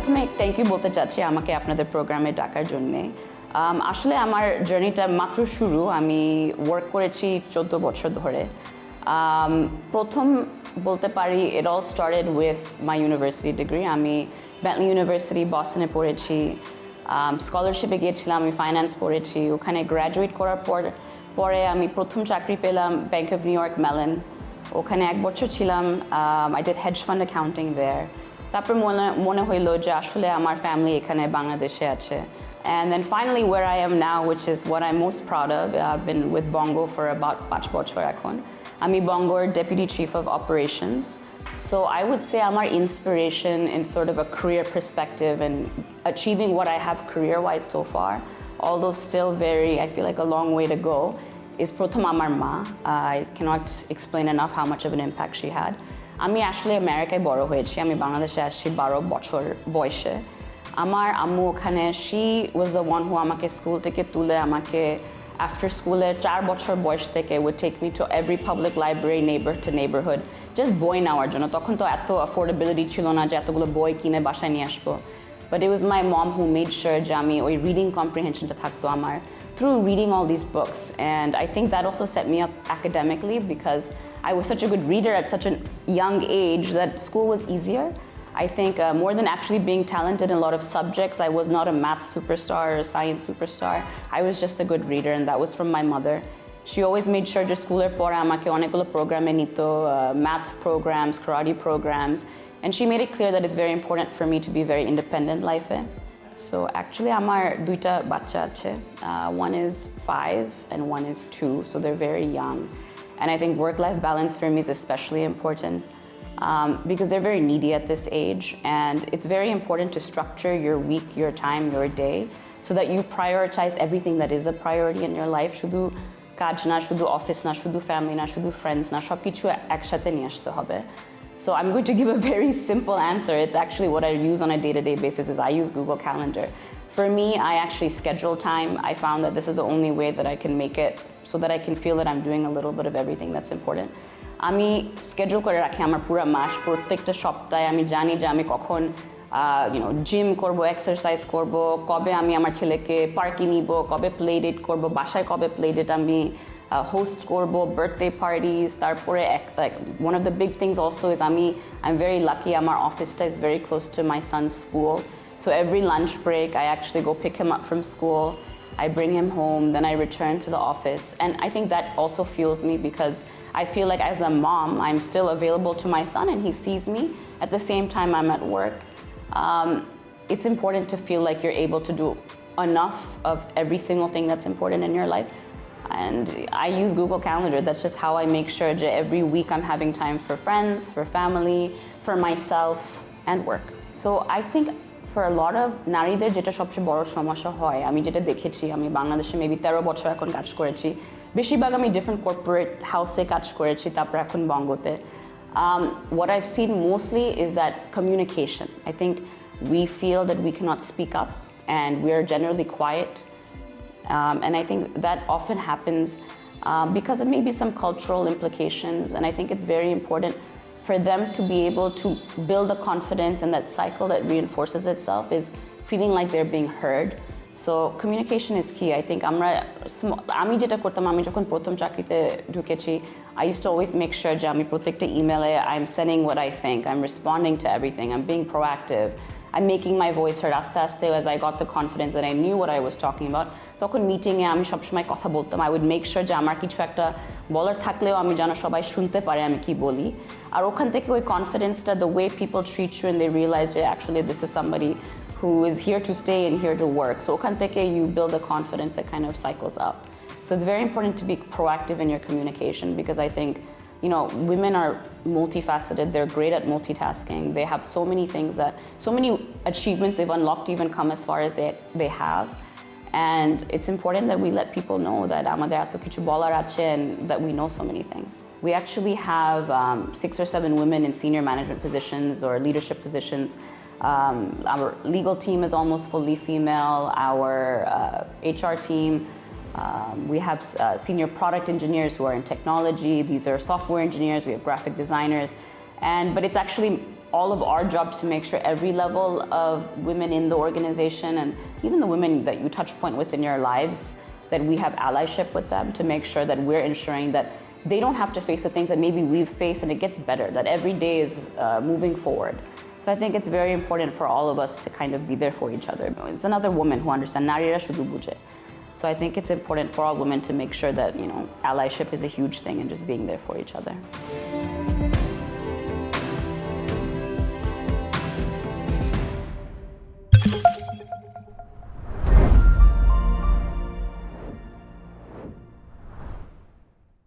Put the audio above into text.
প্রথমে thank you বলতে চাচ্ছি আমাকে আপনাদের প্রোগ্রামে ডাকার জন্যে। আসলে আমার জার্নিটা মাত্র শুরু। আমি ওয়ার্ক করেছি 14 বছর ধরে। প্রথম বলতে পারি it all started with my university degree. আমি বেন্টলি ইউনিভার্সিটি বস্টনে পড়েছি, স্কলারশিপে গিয়েছিলাম, আমি ফাইন্যান্স পড়েছি। ওখানে গ্র্যাজুয়েট করার পরে আমি প্রথম চাকরি পেলাম bank of New York Mellon. ওখানে 1 বছর ছিলাম। I did hedge fund accounting there. তারপর মনে হইলো যে আসলে আমার ফ্যামিলি এখানে বাংলাদেশে আছে। And then finally where I am now, which is what I'm most proud of, I've been with Bongo for about 5 বছর এখন। আমি Bongoর Deputy Chief of Operations. So I would say আমার inspiration in sort of a career perspective and achieving what I have career-wise so far, although still I feel like a long way to go, is প্রথম আমার মা. I cannot explain enough how much of an impact she had. আমি আসলে আমেরিকায় বড় হয়েছি। আমি বাংলাদেশে আসছি 12 বছর বয়সে। আমার আম্মু ওখানে she was the one who আমাকে স্কুল থেকে তুলে আমাকে after স্কুলে 4 বছর বয়স থেকে would take me to every public library neighborhood just বই নেওয়ার জন্য। তখন তো এত affordability ছিল না যে এতগুলো বই কিনে বাসায় নিয়ে আসবো। But it was my mom who made sure যে আমি ওই reading comprehensionটা থাকতো আমার through reading all these books. And I think that also set me up academically because I was such a good reader at such a young age that school was easier. I think more than actually being talented in a lot of subjects, I was not a math superstar or a science superstar. I was just a good reader, and that was from my mother. She always made sure যে স্কুলের পরে আমাকে অনেকগুলো প্রোগ্রামে নিত, math programs, karate programs, and she made it clear that it's very important for me to be very independent life-এ. So actually আমার দুইটা বাচ্চা আছে. One is 5 and one is 2, so they're very young. And I think work-life balance for me is especially important. Because they're very needy at this age, and it's very important to structure your week, your time, your day, so that you prioritize everything that is a priority in your life. শুধু কাজ না, শুধু office না, শুধু family না, শুধু friends না, সব কিছু একসাথে নিয়ে আসতে হবে। So I'm going to give a very simple answer. It's actually what I use on a day-to-day basis is I use Google Calendar. For me, I actually schedule time. I found that this is the only way that I can make it so that I can feel that I'm doing a little bit of everything that's important. আমি schedule করে রাখি আমার পুরো মাস, প্রত্যেকটা সপ্তাহে আমি জানি যে আমি কখন জিম করব, এক্সারসাইজ করব, কবে আমি আমার ছেলেকে পার্কে নিব, কবে প্লে ডেট করব, বাসায় কবে প্লে ডেট আমি হোস্ট করব, বার্থডে পার্টিজ। তারপরে one of the big things also is I'm very lucky আমার অফিসটা is very close to my son's school. So every lunch break I actually go pick him up from school. I bring him home, then I return to the office. And I think that also fuels me because I feel like as a mom, I'm still available to my son and he sees me. At the same time, I'm at work. It's important to feel like you're able to do enough of every single thing that's important in your life. And I use Google Calendar. That's just how I make sure that every week I'm having time for friends, for family, for myself, and work. So I think for a lot of নারীদের যেটা সবচেয়ে বড় সমস্যা হয়, আমি যেটা দেখেছি, আমি বাংলাদেশে মেবি 13 বছর এখন কাজ করেছি, বেশিরভাগ আমি ডিফারেন্ট কর্পোরেট হাউসে কাজ করেছি, তারপর এখন বঙ্গতে। What I've seen mostly is that communication. I think we feel that we cannot speak up and we are generally quiet. And I think that often happens because of maybe some cultural implications. And I think it's very important for them to be able to build a confidence, and that cycle that reinforces itself is feeling like they're being heard. So communication is key. I think আমি যেটা করতাম, আমি যখন প্রথম চাকরিতে ঢুকেছি, I used to always make sure যে আমি প্রত্যেকটা ইমেলে I'm sending what I think, I'm responding to everything, I'm being proactive, I'm making my voice heard. আস্তে আস্তে as I got the confidence and I knew what I was talking about, তখন মিটিংয়ে আমি সবসময় কথা বলতাম। I would make sure যে আমার কিছু একটা বলার থাকলেও আমি যেন সবাই শুনতে পারে আমি কি বলি। আর ওখান থেকে ওই কনফিডেন্সটা, the way people treat you and they realize that actually this is somebody who is here to stay and here to work. So ওখান থেকে you build a confidence that kind of cycles up. So it's very important to be proactive in your communication because I think, women are multifaceted. They're great at multitasking. They have so many things so many achievements they've unlocked to even come as far as they have. And it's important that we let people know that Amader eto kichu bolar ache and that we know so many things. We actually have 6 or 7 women in senior management positions or leadership positions. Our legal team is almost fully female. Our HR team, we have senior product engineers who are in technology. These are software engineers. We have graphic designers. But it's actually all of our jobs to make sure every level of women in the organization and even the women that you touch point with in your lives, that we have allyship with them to make sure that we're ensuring that they don't have to face the things that maybe we've faced, and it gets better, that every day is moving forward. So I think it's very important for all of us to kind of be there for each other. It's another woman who understands. Narira shudhu bujhe. So I think it's important for all women to make sure that, allyship is a huge thing and just being there for each other.